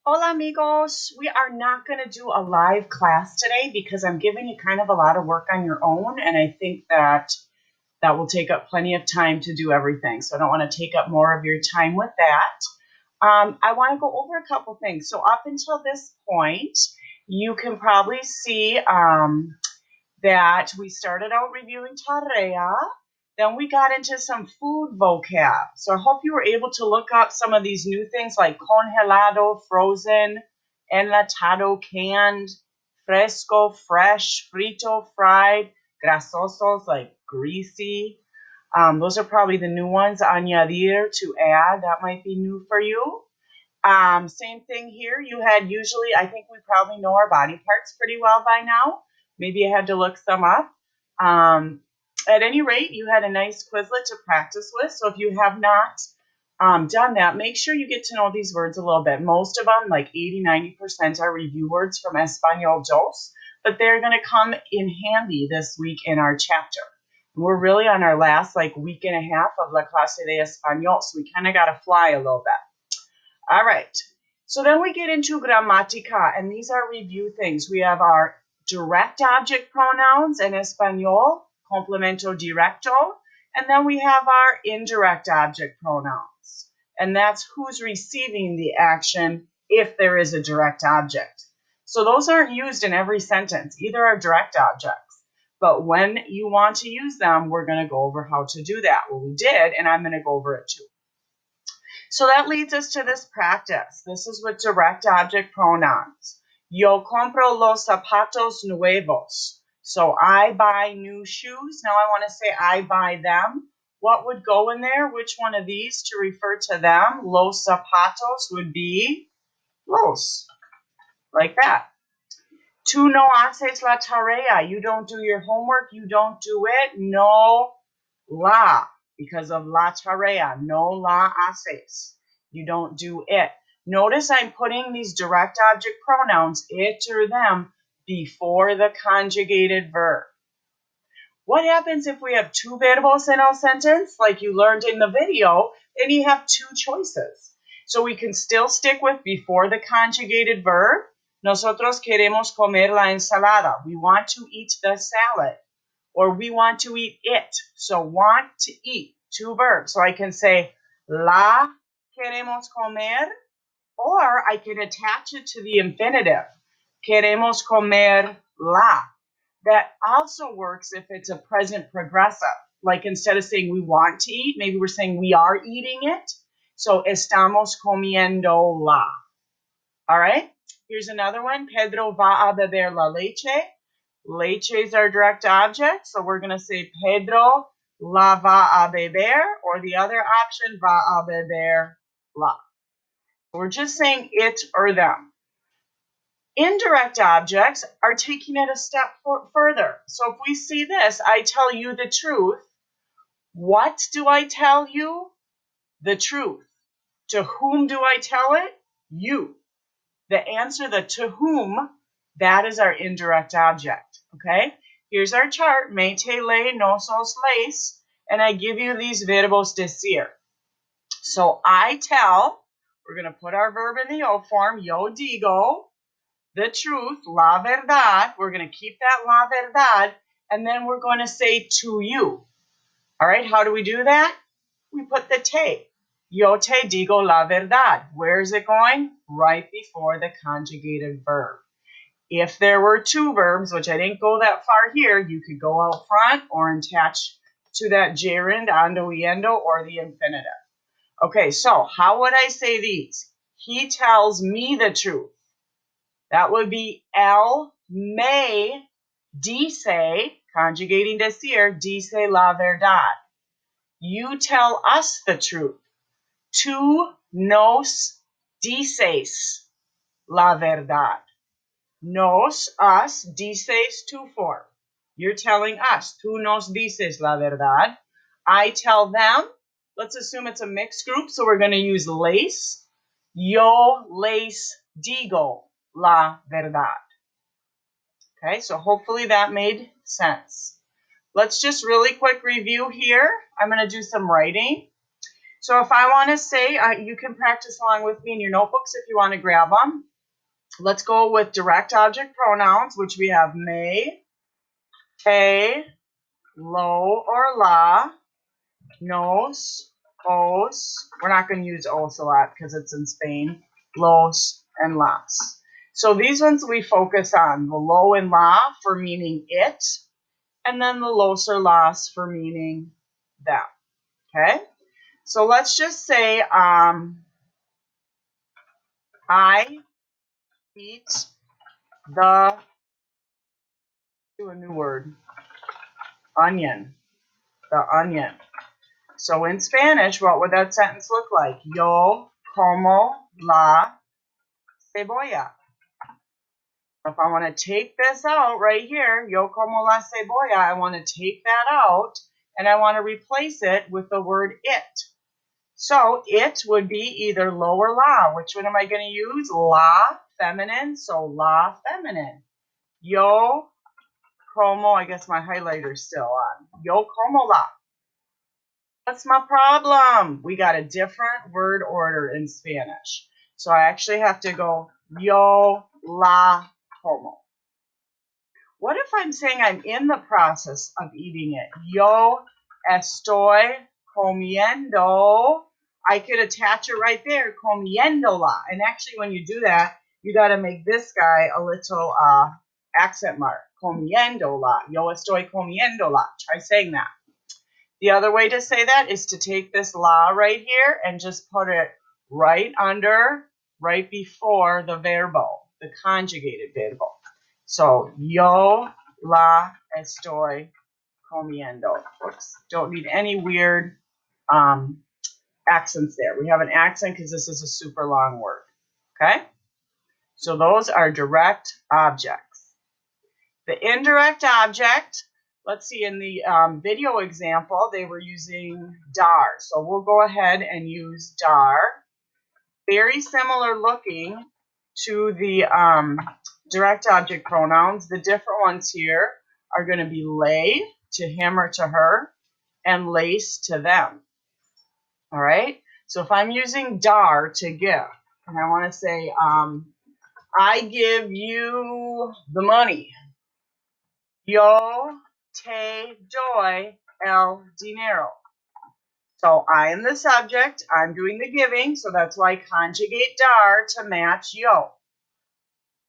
Hola amigos, we are not going to do a live class today because I'm giving you kind of a lot of work on your own, and I think that will take up plenty of time to do everything. So I don't want to take up more of your time with that. I want to go over a couple things. So up until this point, you can probably see that we started out reviewing Tarea. Then we got into some food vocab. So I hope you were able to look up some of these new things like congelado, frozen, enlatado, canned, fresco, fresh, frito, fried, grasosos, like greasy. Those are probably the new ones. Añadir, to add, that might be new for you. Same thing here. You had usually, I think we probably know our body parts pretty well by now. Maybe I had to look some up. At any rate, you had a nice Quizlet to practice with. So if you have not done that, make sure you get to know these words a little bit. Most of them, like 80-90%, are review words from Espanol Dos, but they're going to come in handy this week in our chapter. We're really on our last week and a half of La Clase de Español, so we kind of got to fly a little bit. All right. So then we get into gramática, and these are review things. We have our direct object pronouns in Espanol, complemento directo, and then we have our indirect object pronouns, and that's who's receiving the action if there is a direct object. So those aren't used in every sentence. Either are direct objects, but when you want to use them, we're going to go over how to do that. Well, we did, and I'm going to go over it too. So that leads us to this practice. This is with direct object pronouns. Yo compro los zapatos nuevos. So I buy new shoes. Now I want to say I buy them. What would go in there? Which one of these to refer to them? Los zapatos would be los, like that. Tú no haces la tarea. You don't do your homework. You don't do it. No la, because of la tarea. No la haces. You don't do it. Notice I'm putting these direct object pronouns, it or them, before the conjugated verb. What happens if we have two verbos in a sentence, like you learned in the video? Then you have two choices. So we can still stick with before the conjugated verb. Nosotros queremos comer la ensalada. We want to eat the salad. Or we want to eat it. So want to eat, two verbs. So I can say la queremos comer, or I can attach it to the infinitive. Queremos comer la. That also works if it's a present progressive. Like instead of saying we want to eat, maybe we're saying we are eating it. So estamos comiendo la. All right, here's another one. Pedro va a beber la leche. Leche is our direct object, so we're going to say Pedro la va a beber, or the other option, va a beber la. We're just saying it or them. Indirect objects are taking it a step further. So if we see this, I tell you the truth. What do I tell you? The truth. To whom do I tell it? You. The answer, the to whom, that is our indirect object. Okay? Here's our chart. Me te le, nosos les. And I give you these verbos decir. So I tell, we're going to put our verb in the yo form, yo digo, the truth, la verdad. We're going to keep that la verdad, and then we're going to say to you. All right, how do we do that? We put the te. Yo te digo la verdad. Where is it going? Right before the conjugated verb. If there were two verbs, which I didn't go that far here, you could go out front or attach to that gerund, ando, yendo, or the infinitive. Okay, so how would I say these? He tells me the truth. That would be él me dice, conjugating decir, dice la verdad. You tell us the truth. Tú nos dices la verdad. Nos, us, dices, tú form. You're telling us. Tú nos dices la verdad. I tell them. Let's assume it's a mixed group, so we're going to use les. Yo les digo la verdad. Okay, so hopefully that made sense. Let's just really quick review here. I'm going to do some writing. So if I want to say, you can practice along with me in your notebooks if you want to grab them. Let's go with direct object pronouns, which we have me, te, lo or la, nos, os. We're not going to use os a lot because it's in Spain. Los and las. So these ones we focus on the lo and la for meaning it, and then the los or las for meaning them. Okay? So let's just say I eat do a new word, onion, the onion. So in Spanish, what would that sentence look like? Yo como la cebolla. If I want to take this out right here, yo como la cebolla, I want to take that out and I want to replace it with the word it. So it would be either lo or la. Which one am I going to use? La, feminine, so la, feminine. Yo como, I guess my highlighter's still on. Yo como la. What's my problem? We got a different word order in Spanish. So I actually have to go yo la como. What if I'm saying I'm in the process of eating it? Yo estoy comiendo. I could attach it right there, comiéndola. And actually when you do that, you got to make this guy a little accent mark. Comiéndola. Yo estoy comiéndola. Try saying that. The other way to say that is to take this la right here and just put it right under, right before the verbo, the conjugated verbo. So, yo la estoy comiendo. Oops, don't need any weird accents there. We have an accent because this is a super long word. Okay? So those are direct objects. The indirect object, let's see, in the video example, they were using dar. So we'll go ahead and use dar. Very similar looking to the direct object pronouns. The different ones here are going to be lay, to him or to her, and lace, to them. All right? So if I'm using dar, to give, and I want to say, I give you the money. Yo te doy el dinero. So I am the subject, I'm doing the giving, so that's why I conjugate dar to match yo.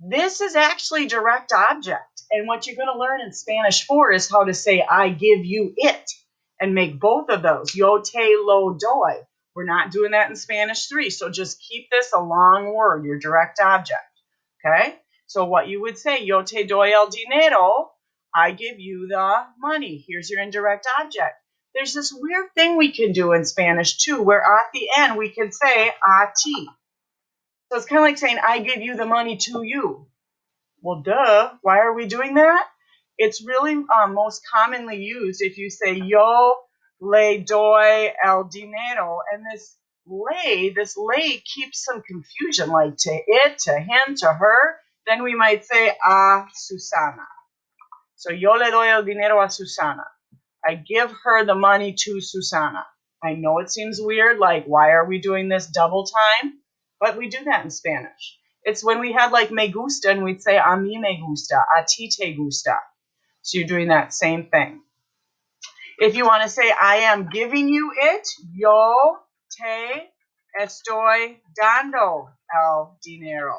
This is actually direct object, and what you're going to learn in Spanish 4 is how to say I give you it, and make both of those, yo te lo doy. We're not doing that in Spanish 3, so just keep this a long word, your direct object, okay? So what you would say, yo te doy el dinero, I give you the money. Here's your indirect object. There's this weird thing we can do in Spanish too, where at the end we can say a ti. So it's kind of like saying, I give you the money to you. Well, duh. Why are we doing that? It's really most commonly used if you say, yo le doy el dinero. And this lay keeps some confusion, like to it, to him, to her. Then we might say, a Susana. So, yo le doy el dinero a Susana. I give her the money to Susana. I know it seems weird, like why are we doing this double time? But we do that in Spanish. It's when we had like me gusta and we'd say a mí me gusta, a ti te gusta. So you're doing that same thing. If you want to say I am giving you it, yo te estoy dando el dinero.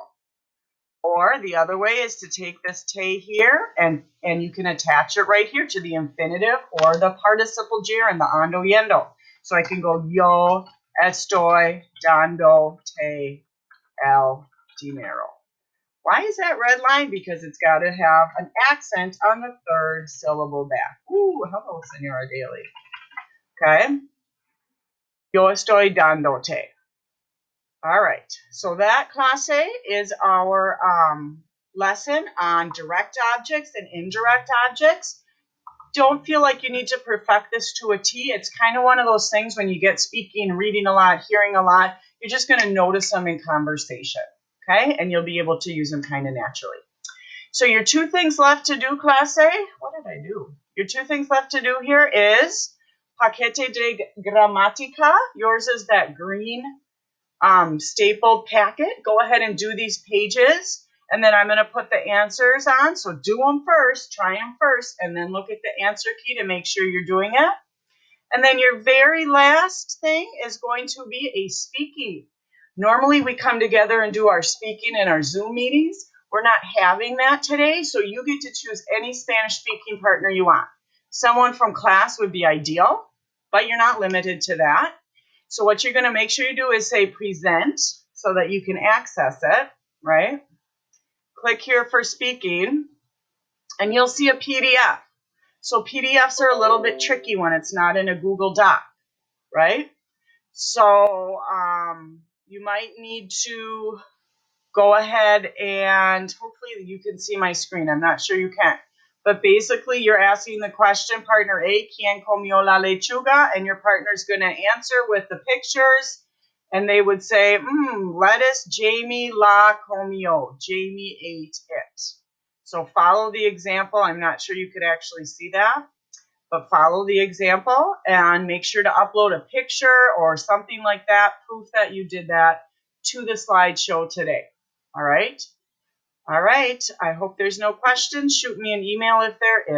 Or the other way is to take this te here and you can attach it right here to the infinitive or the participle gerund, the ando yendo. So I can go yo estoy dando te el dinero. Why is that red line? Because it's got to have an accent on the third syllable back. Ooh, hello, Senora Daly. Okay. Yo estoy dándote. All right, so that clase is our lesson on direct objects and indirect objects. Don't feel like you need to perfect this to a T. It's kind of one of those things when you get speaking, reading a lot, hearing a lot, you're just going to notice them in conversation, okay? And you'll be able to use them kind of naturally. So your two things left to do, class A, what did I do? Your two things left to do here is Paquete de Gramatica. Yours is that green stapled packet. Go ahead and do these pages, and then I'm going to put the answers on. So do them first, try them first, and then look at the answer key to make sure you're doing it. And then your very last thing is going to be a speaking. Normally we come together and do our speaking in our Zoom meetings. We're not having that today, so you get to choose any Spanish speaking partner you want. Someone from class would be ideal, but you're not limited to that. So what you're going to make sure you do is say present so that you can access it, right? Click here for speaking, and you'll see a PDF. So PDFs are a little bit tricky when it's not in a Google Doc, right? So you might need to go ahead and hopefully you can see my screen. I'm not sure you can. But basically you're asking the question, partner A, ¿Quién comió la lechuga? And your partner's going to answer with the pictures. And they would say, lettuce, Jamie la comió. Jamie ate it. So follow the example. I'm not sure you could actually see that, but follow the example and make sure to upload a picture or something like that, proof that you did that, to the slideshow today. All right? All right. I hope there's no questions. Shoot me an email if there is.